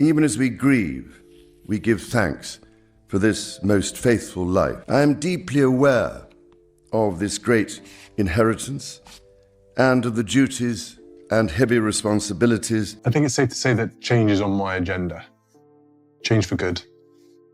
Even as we grieve, we give thanks for this most faithful life. I am deeply aware of this great inheritance and of the duties and heavy responsibilities. I think it's safe to say that change is on my agenda. Change for good.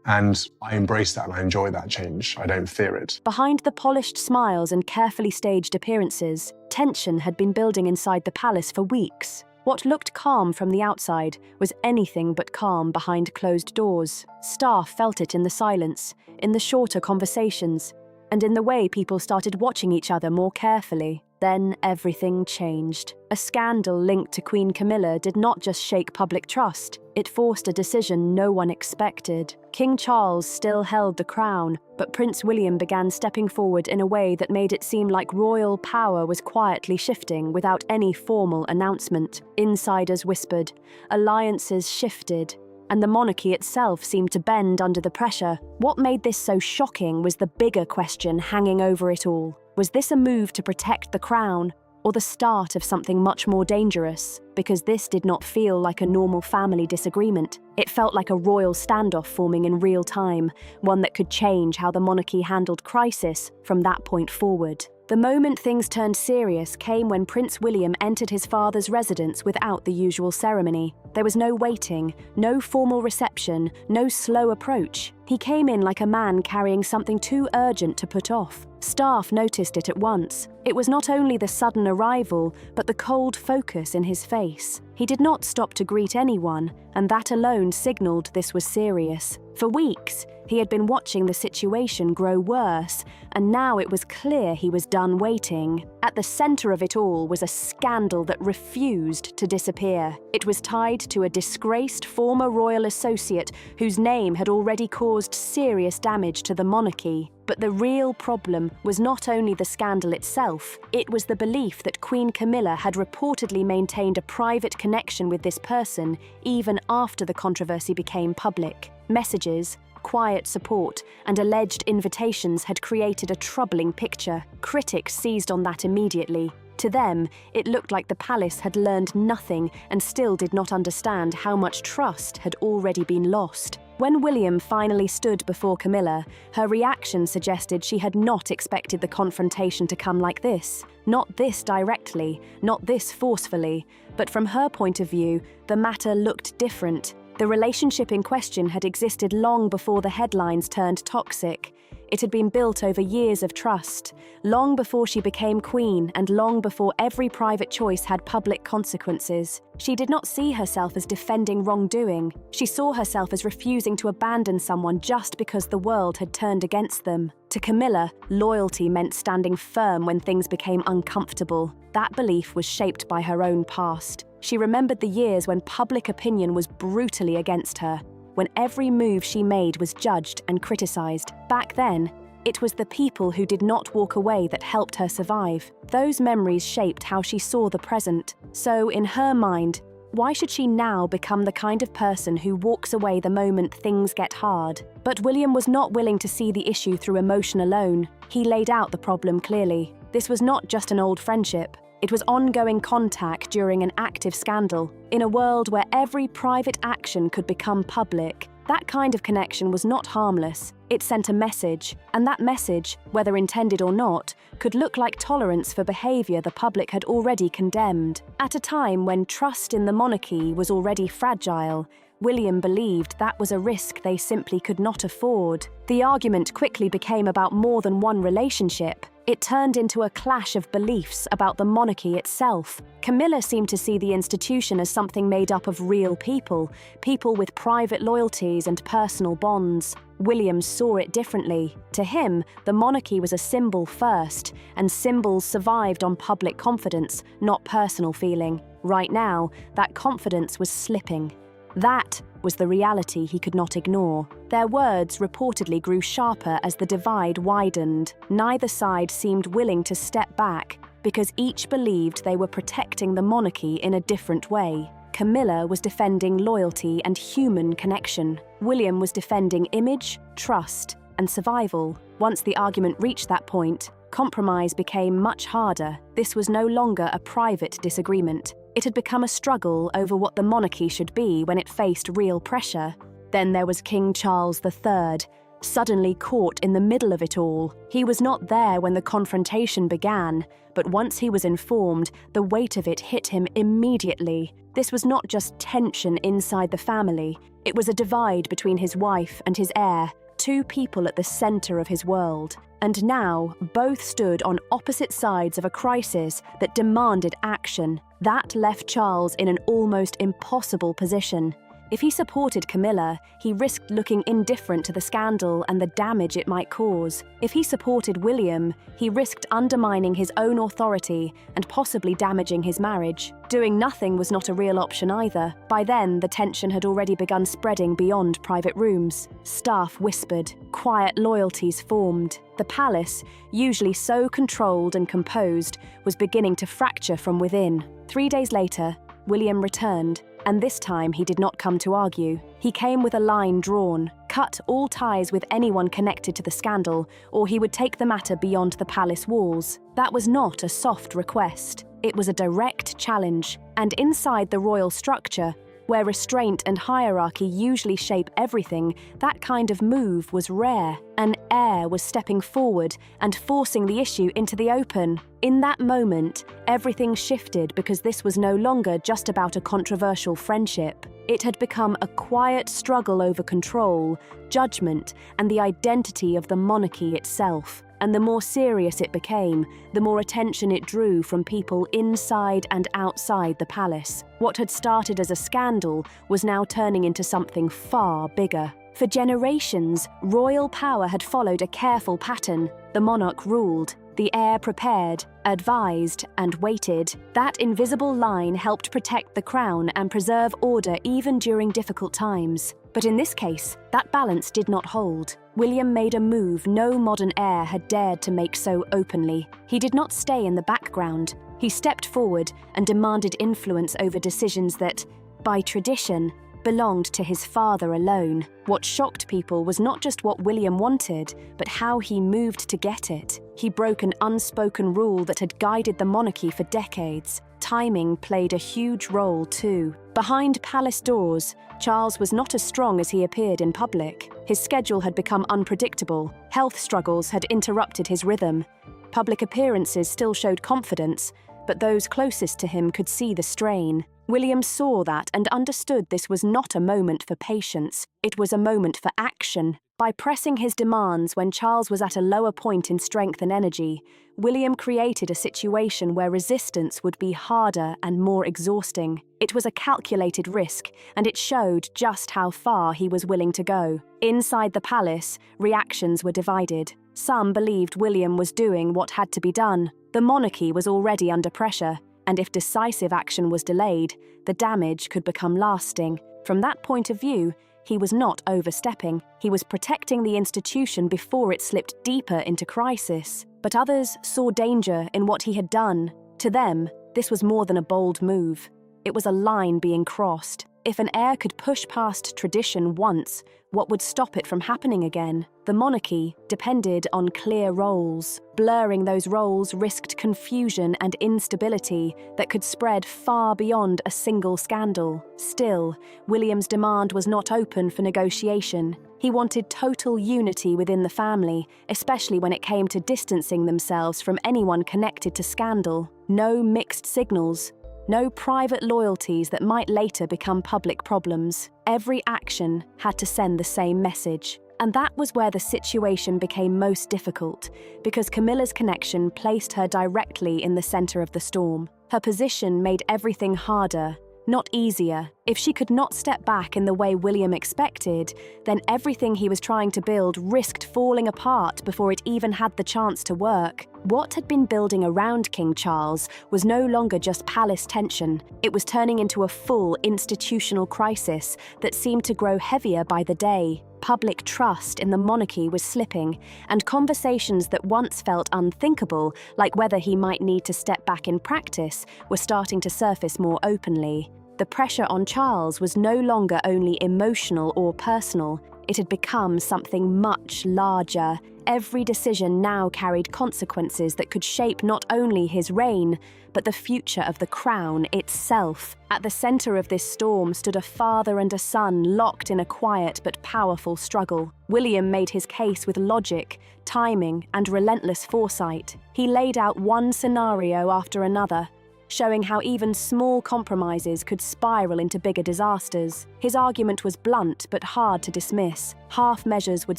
And I embrace that and I enjoy that change. I don't fear it. Behind the polished smiles and carefully staged appearances, tension had been building inside the palace for weeks. What looked calm from the outside was anything but calm behind closed doors. Staff felt it in the silence, in the shorter conversations, and in the way people started watching each other more carefully. Then everything changed. A scandal linked to Queen Camilla did not just shake public trust, it forced a decision no one expected. King Charles still held the crown, but Prince William began stepping forward in a way that made it seem like royal power was quietly shifting without any formal announcement. Insiders whispered, alliances shifted, and the monarchy itself seemed to bend under the pressure. What made this so shocking was the bigger question hanging over it all. Was this a move to protect the crown, or the start of something much more dangerous? Because this did not feel like a normal family disagreement. It felt like a royal standoff forming in real time, one that could change how the monarchy handled crisis from that point forward. The moment things turned serious came when Prince William entered his father's residence without the usual ceremony. There was no waiting, no formal reception, no slow approach. He came in like a man carrying something too urgent to put off. Staff noticed it at once. It was not only the sudden arrival, but the cold focus in his face. He did not stop to greet anyone, and that alone signaled this was serious. For weeks, he had been watching the situation grow worse, and now it was clear he was done waiting. At the center of it all was a scandal that refused to disappear. It was tied to a disgraced former royal associate whose name had already caused serious damage to the monarchy. But the real problem was not only the scandal itself, it was the belief that Queen Camilla had reportedly maintained a private connection with this person even after the controversy became public. Messages, quiet support, and alleged invitations had created a troubling picture. Critics seized on that immediately. To them, it looked like the palace had learned nothing and still did not understand how much trust had already been lost. When William finally stood before Camilla, her reaction suggested she had not expected the confrontation to come like this. Not this directly, not this forcefully, but from her point of view, the matter looked different. The relationship in question had existed long before the headlines turned toxic. It had been built over years of trust, long before she became queen and long before every private choice had public consequences. She did not see herself as defending wrongdoing. She saw herself as refusing to abandon someone just because the world had turned against them. To Camilla, loyalty meant standing firm when things became uncomfortable. That belief was shaped by her own past. She remembered the years when public opinion was brutally against her, when every move she made was judged and criticized. Back then, it was the people who did not walk away that helped her survive. Those memories shaped how she saw the present. So, in her mind, why should she now become the kind of person who walks away the moment things get hard? But William was not willing to see the issue through emotion alone. He laid out the problem clearly. This was not just an old friendship. It was ongoing contact during an active scandal. In a world where every private action could become public, that kind of connection was not harmless. It sent a message, and that message, whether intended or not, could look like tolerance for behavior the public had already condemned. At a time when trust in the monarchy was already fragile, William believed that was a risk they simply could not afford. The argument quickly became about more than one relationship. It turned into a clash of beliefs about the monarchy itself. Camilla seemed to see the institution as something made up of real people, people with private loyalties and personal bonds. William saw it differently. To him, the monarchy was a symbol first, and symbols survived on public confidence, not personal feeling. Right now, that confidence was slipping. That was the reality he could not ignore. Their words reportedly grew sharper as the divide widened. Neither side seemed willing to step back because each believed they were protecting the monarchy in a different way. Camilla was defending loyalty and human connection. William was defending image, trust, and survival. Once the argument reached that point, compromise became much harder. This was no longer a private disagreement. It had become a struggle over what the monarchy should be when it faced real pressure. Then there was King Charles III, suddenly caught in the middle of it all. He was not there when the confrontation began, but once he was informed, the weight of it hit him immediately. This was not just tension inside the family, it was a divide between his wife and his heir, two people at the center of his world. And now, both stood on opposite sides of a crisis that demanded action. That left Charles in an almost impossible position. If he supported Camilla, he risked looking indifferent to the scandal and the damage it might cause. If he supported William, he risked undermining his own authority and possibly damaging his marriage. Doing nothing was not a real option either. By then, the tension had already begun spreading beyond private rooms. Staff whispered, quiet loyalties formed. The palace, usually so controlled and composed, was beginning to fracture from within. 3 days later, William returned, and this time he did not come to argue. He came with a line drawn: cut all ties with anyone connected to the scandal, or he would take the matter beyond the palace walls. That was not a soft request. It was a direct challenge, and inside the royal structure, where restraint and hierarchy usually shape everything, that kind of move was rare. An heir was stepping forward and forcing the issue into the open. In that moment, everything shifted because this was no longer just about a controversial friendship. It had become a quiet struggle over control, judgment, and the identity of the monarchy itself. And the more serious it became, the more attention it drew from people inside and outside the palace. What had started as a scandal was now turning into something far bigger. For generations, royal power had followed a careful pattern. The monarch ruled, the heir prepared, advised, and waited. That invisible line helped protect the crown and preserve order even during difficult times. But in this case, that balance did not hold. William made a move no modern heir had dared to make so openly. He did not stay in the background. He stepped forward and demanded influence over decisions that, by tradition, belonged to his father alone. What shocked people was not just what William wanted, but how he moved to get it. He broke an unspoken rule that had guided the monarchy for decades. Timing played a huge role too. Behind palace doors, Charles was not as strong as he appeared in public. His schedule had become unpredictable. Health struggles had interrupted his rhythm. Public appearances still showed confidence, but those closest to him could see the strain. William saw that and understood this was not a moment for patience. It was a moment for action. By pressing his demands when Charles was at a lower point in strength and energy, William created a situation where resistance would be harder and more exhausting. It was a calculated risk, and it showed just how far he was willing to go. Inside the palace, reactions were divided. Some believed William was doing what had to be done. The monarchy was already under pressure, and if decisive action was delayed, the damage could become lasting. From that point of view, he was not overstepping. He was protecting the institution before it slipped deeper into crisis. But others saw danger in what he had done. To them, this was more than a bold move. It was a line being crossed. If an heir could push past tradition once, what would stop it from happening again? The monarchy depended on clear roles. Blurring those roles risked confusion and instability that could spread far beyond a single scandal. Still, William's demand was not open for negotiation. He wanted total unity within the family, especially when it came to distancing themselves from anyone connected to scandal. No mixed signals. No private loyalties that might later become public problems. Every action had to send the same message. And that was where the situation became most difficult, because Camilla's connection placed her directly in the center of the storm. Her position made everything harder, not easier. If she could not step back in the way William expected, then everything he was trying to build risked falling apart before it even had the chance to work. What had been building around King Charles was no longer just palace tension. It was turning into a full institutional crisis that seemed to grow heavier by the day. Public trust in the monarchy was slipping, and conversations that once felt unthinkable, like whether he might need to step back in practice, were starting to surface more openly. The pressure on Charles was no longer only emotional or personal, It had become something much larger. Every decision now carried consequences that could shape not only his reign, but the future of the crown itself. At the center of this storm stood a father and a son locked in a quiet but powerful struggle. William made his case with logic, timing, and relentless foresight. He laid out one scenario after another, showing how even small compromises could spiral into bigger disasters. His argument was blunt but hard to dismiss. Half measures would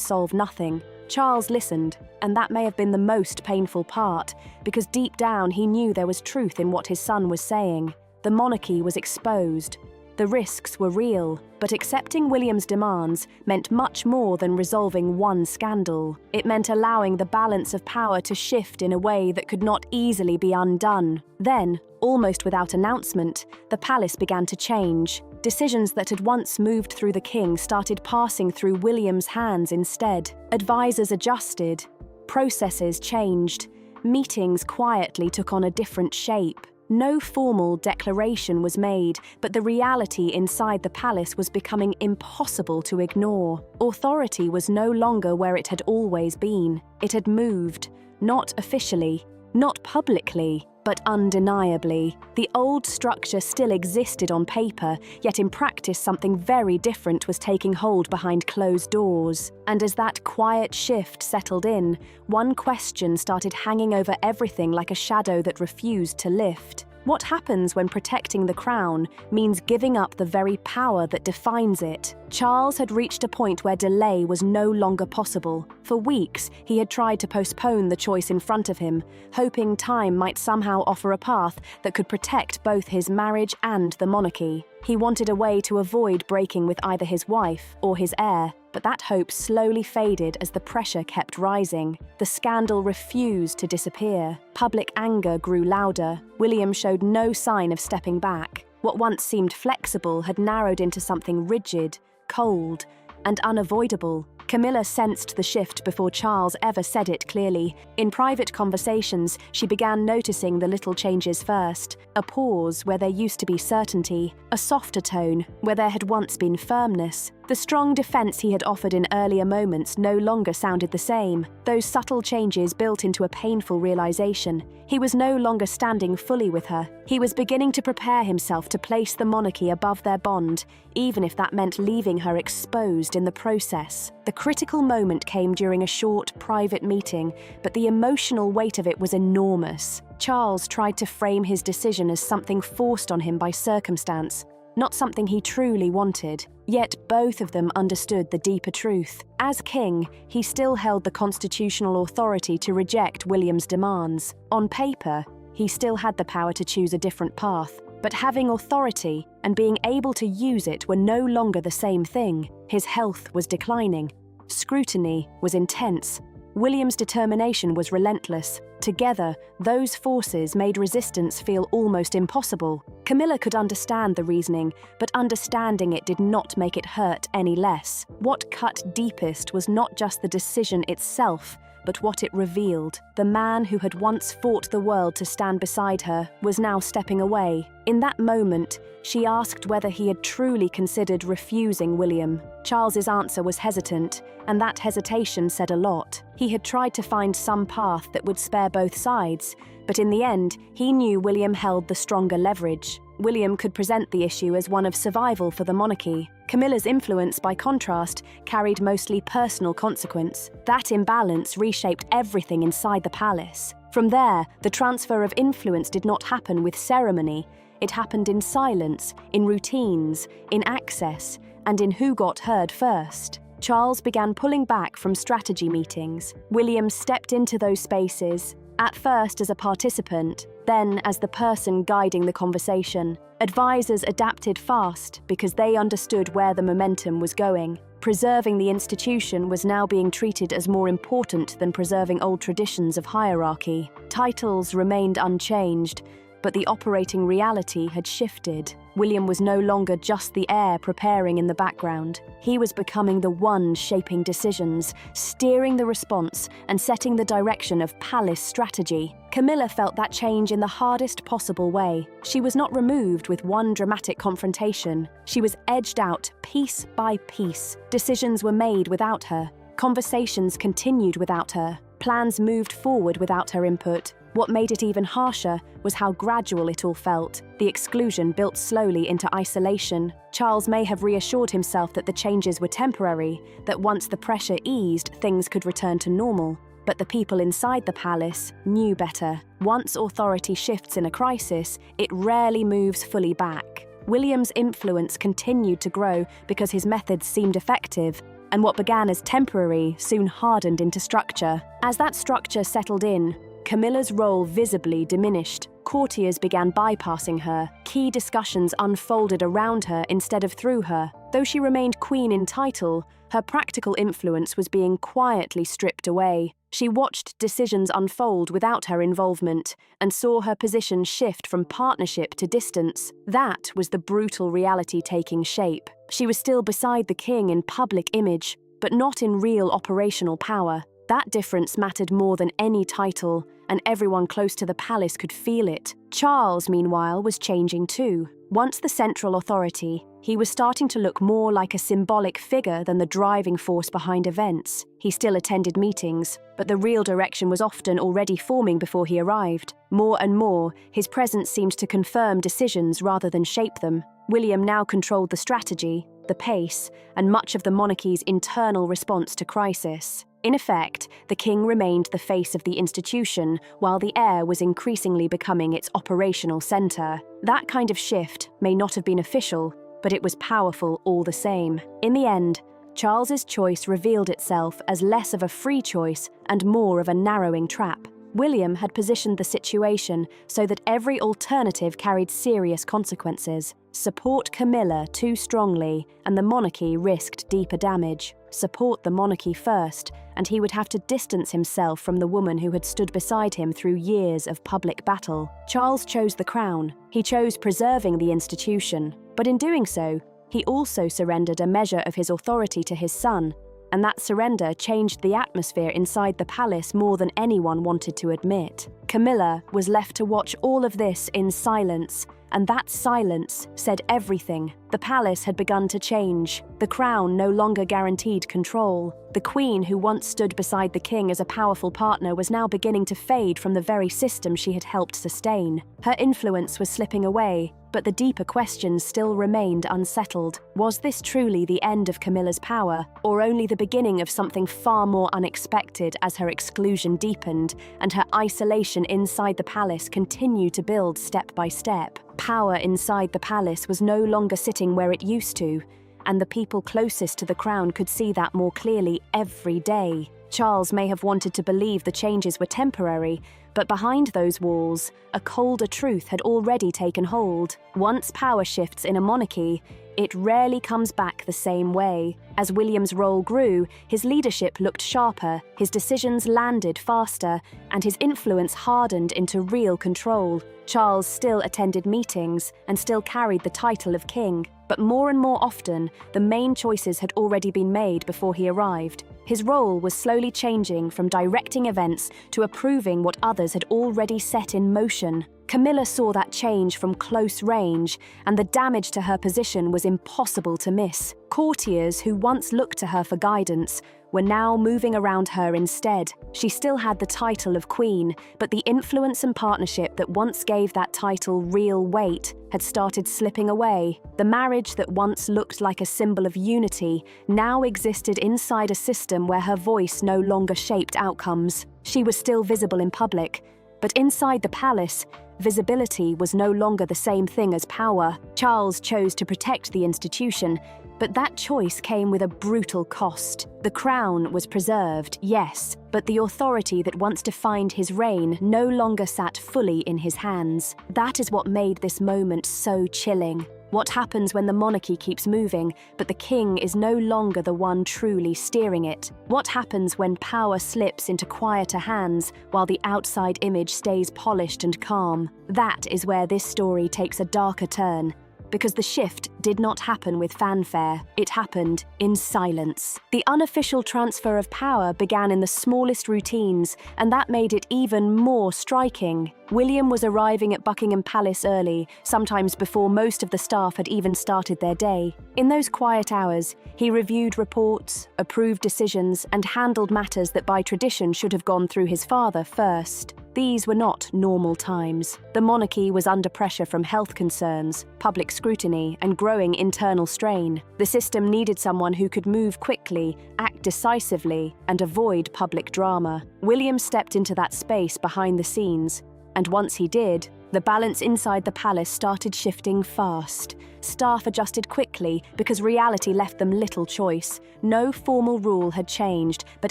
solve nothing. Charles listened, and that may have been the most painful part, because deep down he knew there was truth in what his son was saying. The monarchy was exposed. The risks were real, but accepting William's demands meant much more than resolving one scandal. It meant allowing the balance of power to shift in a way that could not easily be undone. Then, almost without announcement, the palace began to change. Decisions that had once moved through the king started passing through William's hands instead. Advisors adjusted, processes changed, meetings quietly took on a different shape. No formal declaration was made, but the reality inside the palace was becoming impossible to ignore. Authority was no longer where it had always been. It had moved, not officially, not publicly, but undeniably. The old structure still existed on paper, yet in practice something very different was taking hold behind closed doors. And as that quiet shift settled in, one question started hanging over everything like a shadow that refused to lift. What happens when protecting the crown means giving up the very power that defines it? Charles had reached a point where delay was no longer possible. For weeks, he had tried to postpone the choice in front of him, hoping time might somehow offer a path that could protect both his marriage and the monarchy. He wanted a way to avoid breaking with either his wife or his heir, but that hope slowly faded as the pressure kept rising. The scandal refused to disappear. Public anger grew louder. William showed no sign of stepping back. What once seemed flexible had narrowed into something rigid, cold, and unavoidable. Camilla sensed the shift before Charles ever said it clearly. In private conversations, she began noticing the little changes first. A pause where there used to be certainty, a softer tone where there had once been firmness. The strong defense he had offered in earlier moments no longer sounded the same. Those subtle changes built into a painful realization. He was no longer standing fully with her. He was beginning to prepare himself to place the monarchy above their bond, even if that meant leaving her exposed in the process. The critical moment came during a short, private meeting, but the emotional weight of it was enormous. Charles tried to frame his decision as something forced on him by circumstance, not something he truly wanted. Yet both of them understood the deeper truth. As king, he still held the constitutional authority to reject William's demands. On paper, he still had the power to choose a different path. But having authority and being able to use it were no longer the same thing. His health was declining. Scrutiny was intense. William's determination was relentless. Together, those forces made resistance feel almost impossible. Camilla could understand the reasoning, but understanding it did not make it hurt any less. What cut deepest was not just the decision itself, but what it revealed. The man who had once fought the world to stand beside her was now stepping away. In that moment, she asked whether he had truly considered refusing William. Charles's answer was hesitant, and that hesitation said a lot. He had tried to find some path that would spare both sides, but in the end, he knew William held the stronger leverage. William could present the issue as one of survival for the monarchy. Camilla's influence, by contrast, carried mostly personal consequence. That imbalance reshaped everything inside the palace. From there, the transfer of influence did not happen with ceremony. It happened in silence, in routines, in access, and in who got heard first. Charles began pulling back from strategy meetings. William stepped into those spaces, at first as a participant, then as the person guiding the conversation. Advisors adapted fast because they understood where the momentum was going. Preserving the institution was now being treated as more important than preserving old traditions of hierarchy. Titles remained unchanged, but the operating reality had shifted. William was no longer just the heir preparing in the background. He was becoming the one shaping decisions, steering the response, and setting the direction of palace strategy. Camilla felt that change in the hardest possible way. She was not removed with one dramatic confrontation. She was edged out piece by piece. Decisions were made without her. Conversations continued without her. Plans moved forward without her input. What made it even harsher was how gradual it all felt. The exclusion built slowly into isolation. Charles may have reassured himself that the changes were temporary, that once the pressure eased, things could return to normal. But the people inside the palace knew better. Once authority shifts in a crisis, it rarely moves fully back. William's influence continued to grow because his methods seemed effective, and what began as temporary soon hardened into structure. As that structure settled in, Camilla's role visibly diminished. Courtiers began bypassing her. Key discussions unfolded around her instead of through her. Though she remained queen in title, her practical influence was being quietly stripped away. She watched decisions unfold without her involvement and saw her position shift from partnership to distance. That was the brutal reality taking shape. She was still beside the king in public image, but not in real operational power. That difference mattered more than any title, and everyone close to the palace could feel it. Charles, meanwhile, was changing too. Once the central authority, he was starting to look more like a symbolic figure than the driving force behind events. He still attended meetings, but the real direction was often already forming before he arrived. More and more, his presence seemed to confirm decisions rather than shape them. William now controlled the strategy, the pace, and much of the monarchy's internal response to crisis. In effect, the king remained the face of the institution, while the heir was increasingly becoming its operational centre. That kind of shift may not have been official, but it was powerful all the same. In the end, Charles's choice revealed itself as less of a free choice and more of a narrowing trap. William had positioned the situation so that every alternative carried serious consequences. Support Camilla too strongly, and the monarchy risked deeper damage. Support the monarchy first, and he would have to distance himself from the woman who had stood beside him through years of public battle. Charles chose the crown. He chose preserving the institution. But in doing so, he also surrendered a measure of his authority to his son, and that surrender changed the atmosphere inside the palace more than anyone wanted to admit. Camilla was left to watch all of this in silence, and that silence said everything. The palace had begun to change. The crown no longer guaranteed control. The queen, who once stood beside the king as a powerful partner, was now beginning to fade from the very system she had helped sustain. Her influence was slipping away, but the deeper questions still remained unsettled. Was this truly the end of Camilla's power, or only the beginning of something far more unexpected as her exclusion deepened and her isolation inside the palace continued to build step by step? Power inside the palace was no longer sitting where it used to, and the people closest to the crown could see that more clearly every day. Charles may have wanted to believe the changes were temporary, but behind those walls, a colder truth had already taken hold. Once power shifts in a monarchy, it rarely comes back the same way. As William's role grew, his leadership looked sharper, his decisions landed faster, and his influence hardened into real control. Charles still attended meetings and still carried the title of king, but more and more often, the main choices had already been made before he arrived. His role was slowly changing from directing events to approving what others had already set in motion. Camilla saw that change from close range, and the damage to her position was impossible to miss. Courtiers who once looked to her for guidance were now moving around her instead. She still had the title of queen, but the influence and partnership that once gave that title real weight had started slipping away. The marriage that once looked like a symbol of unity now existed inside a system where her voice no longer shaped outcomes. She was still visible in public, but inside the palace, visibility was no longer the same thing as power. Charles chose to protect the institution, but that choice came with a brutal cost. The crown was preserved, yes, but the authority that once defined his reign no longer sat fully in his hands. That is what made this moment so chilling. What happens when the monarchy keeps moving, but the king is no longer the one truly steering it? What happens when power slips into quieter hands while the outside image stays polished and calm? That is where this story takes a darker turn. Because the shift did not happen with fanfare, it happened in silence. The unofficial transfer of power began in the smallest routines, and that made it even more striking. William was arriving at Buckingham Palace early, sometimes before most of the staff had even started their day. In those quiet hours, he reviewed reports, approved decisions, and handled matters that by tradition should have gone through his father first. These were not normal times. The monarchy was under pressure from health concerns, public scrutiny, and growing internal strain. The system needed someone who could move quickly, act decisively, and avoid public drama. William stepped into that space behind the scenes, and once he did, the balance inside the palace started shifting fast. Staff adjusted quickly because reality left them little choice. No formal rule had changed, but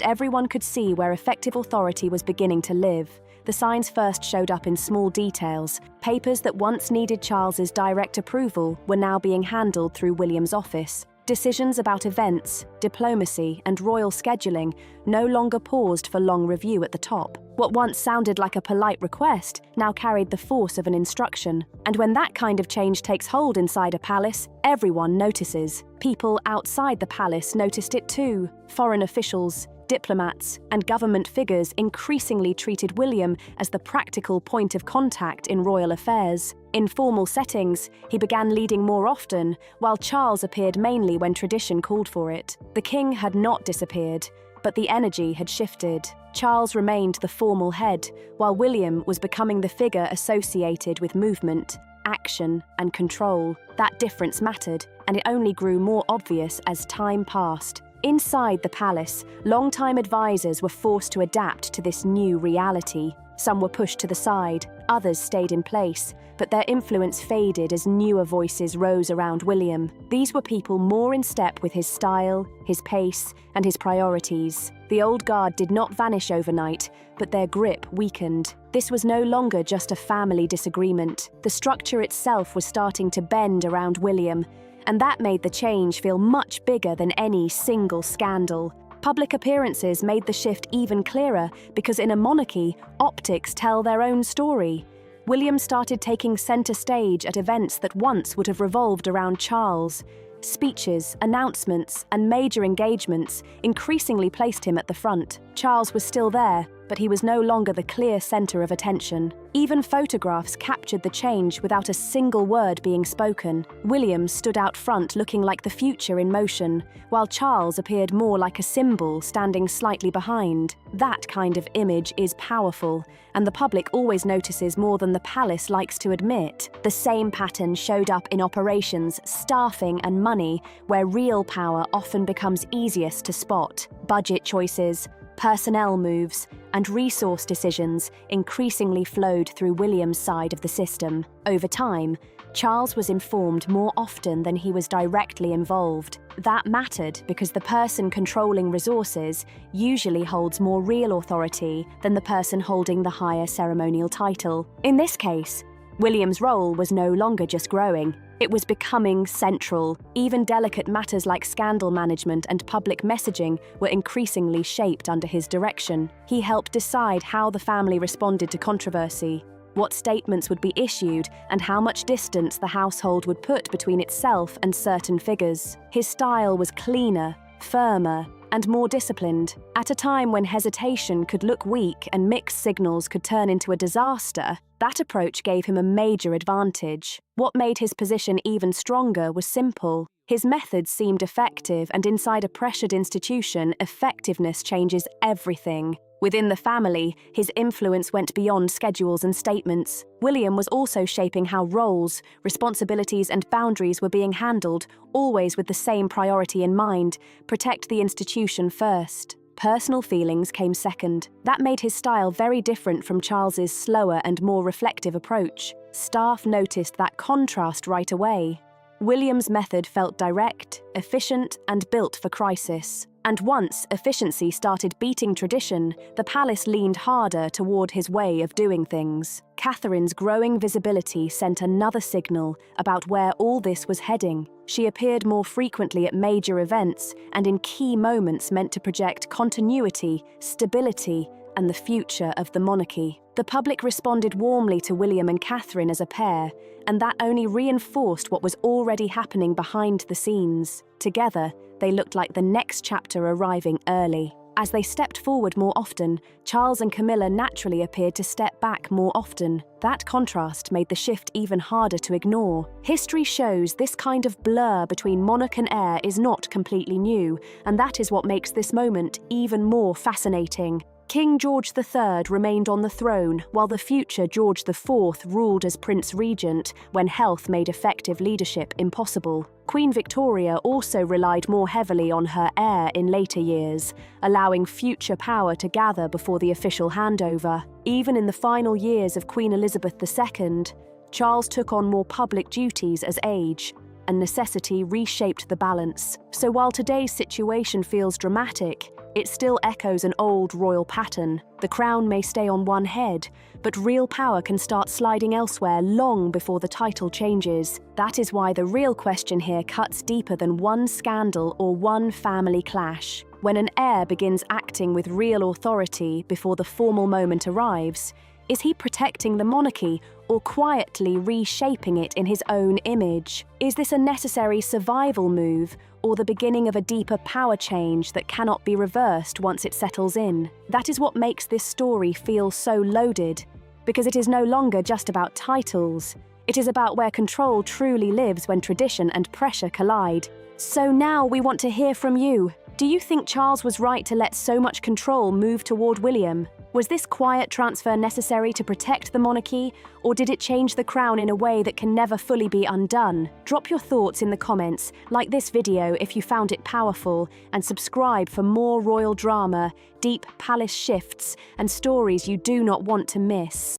everyone could see where effective authority was beginning to live. The signs first showed up in small details. Papers that once needed Charles's direct approval were now being handled through William's office. Decisions about events, diplomacy, and royal scheduling no longer paused for long review at the top. What once sounded like a polite request now carried the force of an instruction. And when that kind of change takes hold inside a palace, everyone notices. People outside the palace noticed it too. Foreign officials, diplomats, and government figures increasingly treated William as the practical point of contact in royal affairs. In formal settings, he began leading more often, while Charles appeared mainly when tradition called for it. The king had not disappeared, but the energy had shifted. Charles remained the formal head, while William was becoming the figure associated with movement, action, and control. That difference mattered, and it only grew more obvious as time passed. Inside the palace, long-time advisors were forced to adapt to this new reality. Some were pushed to the side, others stayed in place, but their influence faded as newer voices rose around William. These were people more in step with his style, his pace, and his priorities. The old guard did not vanish overnight, but their grip weakened. This was no longer just a family disagreement. The structure itself was starting to bend around William, and that made the change feel much bigger than any single scandal. Public appearances made the shift even clearer because in a monarchy, optics tell their own story. William started taking center stage at events that once would have revolved around Charles. Speeches, announcements, and major engagements increasingly placed him at the front. Charles was still there, but he was no longer the clear center of attention. Even photographs captured the change without a single word being spoken. William stood out front looking like the future in motion, while Charles appeared more like a symbol standing slightly behind. That kind of image is powerful, and the public always notices more than the palace likes to admit. The same pattern showed up in operations, staffing, and money, where real power often becomes easiest to spot. Budget choices, personnel moves, and resource decisions increasingly flowed through William's side of the system. Over time, Charles was informed more often than he was directly involved. That mattered because the person controlling resources usually holds more real authority than the person holding the higher ceremonial title. In this case, William's role was no longer just growing, it was becoming central. Even delicate matters like scandal management and public messaging were increasingly shaped under his direction. He helped decide how the family responded to controversy, what statements would be issued, and how much distance the household would put between itself and certain figures. His style was cleaner, firmer, and more disciplined. At a time when hesitation could look weak and mixed signals could turn into a disaster, that approach gave him a major advantage. What made his position even stronger was simple. His methods seemed effective, and inside a pressured institution, effectiveness changes everything. Within the family, his influence went beyond schedules and statements. William was also shaping how roles, responsibilities, and boundaries were being handled, always with the same priority in mind: protect the institution first. Personal feelings came second. That made his style very different from Charles's slower and more reflective approach. Staff noticed that contrast right away. William's method felt direct, efficient, and built for crisis. And once efficiency started beating tradition, the palace leaned harder toward his way of doing things. Catherine's growing visibility sent another signal about where all this was heading. She appeared more frequently at major events and in key moments meant to project continuity, stability, and the future of the monarchy. The public responded warmly to William and Catherine as a pair, and that only reinforced what was already happening behind the scenes. Together, they looked like the next chapter arriving early. As they stepped forward more often, Charles and Camilla naturally appeared to step back more often. That contrast made the shift even harder to ignore. History shows this kind of blur between monarch and heir is not completely new, and that is what makes this moment even more fascinating. King George III remained on the throne, while the future George IV ruled as Prince Regent when health made effective leadership impossible. Queen Victoria also relied more heavily on her heir in later years, allowing future power to gather before the official handover. Even in the final years of Queen Elizabeth II, Charles took on more public duties as age, and necessity reshaped the balance. So while today's situation feels dramatic, it still echoes an old royal pattern. The crown may stay on one head, but real power can start sliding elsewhere long before the title changes. That is why the real question here cuts deeper than one scandal or one family clash. When an heir begins acting with real authority before the formal moment arrives, is he protecting the monarchy or quietly reshaping it in his own image? Is this a necessary survival move or the beginning of a deeper power change that cannot be reversed once it settles in? That is what makes this story feel so loaded, because it is no longer just about titles. It is about where control truly lives when tradition and pressure collide. So now we want to hear from you. Do you think Charles was right to let so much control move toward William? Was this quiet transfer necessary to protect the monarchy, or did it change the crown in a way that can never fully be undone? Drop your thoughts in the comments, like this video if you found it powerful, and subscribe for more royal drama, deep palace shifts, and stories you do not want to miss.